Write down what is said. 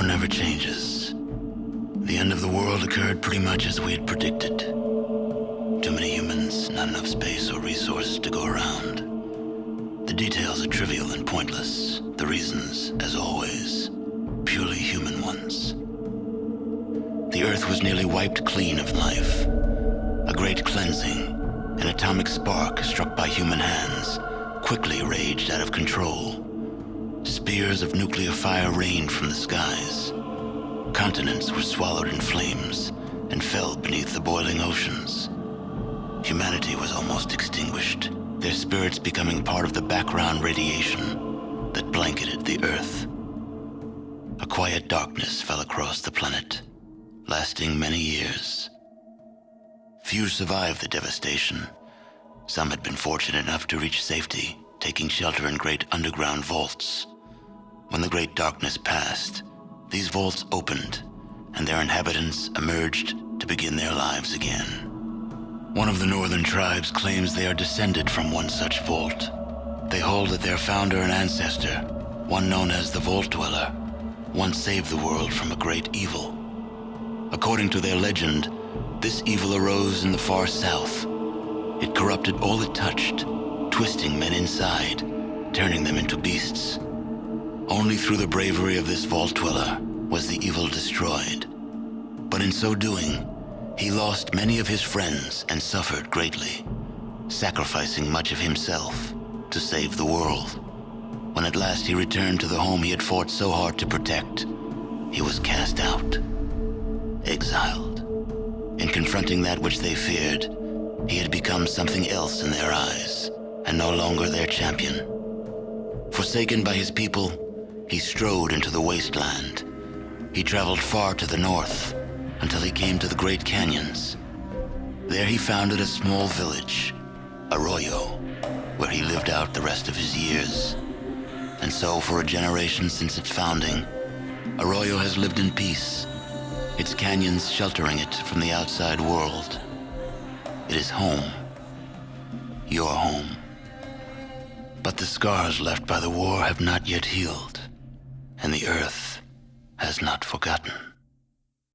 never changes. The end of the world occurred pretty much as we had predicted. Too many humans, not enough space or resources to go around. The details are trivial and pointless. The reasons, as always, purely human ones. The Earth was nearly wiped clean of life. A great cleansing, an atomic spark struck by human hands, quickly raged out of control. Spears of nuclear fire rained from the skies. Continents were swallowed in flames and fell beneath the boiling oceans. Humanity was almost extinguished, their spirits becoming part of the background radiation that blanketed the Earth. A quiet darkness fell across the planet, lasting many years. Few survived the devastation. Some had been fortunate enough to reach safety, taking shelter in great underground vaults. When the great darkness passed, these vaults opened, and their inhabitants emerged to begin their lives again. One of the northern tribes claims they are descended from one such vault. They hold that their founder and ancestor, one known as the Vault Dweller, once saved the world from a great evil. According to their legend, this evil arose in the far south. It corrupted all it touched, twisting men inside, turning them into beasts. Only through the bravery of this Vault Dweller was the evil destroyed. But in so doing, he lost many of his friends and suffered greatly, sacrificing much of himself to save the world. When at last he returned to the home he had fought so hard to protect, he was cast out, exiled. In confronting that which they feared, he had become something else in their eyes, and no longer their champion. Forsaken by his people, he strode into the wasteland. He traveled far to the north until he came to the Great Canyons. There he founded a small village, Arroyo, where he lived out the rest of his years. And so for a generation since its founding, Arroyo has lived in peace, its canyons sheltering it from the outside world. It is home, your home. But the scars left by the war have not yet healed, and the Earth has not forgotten.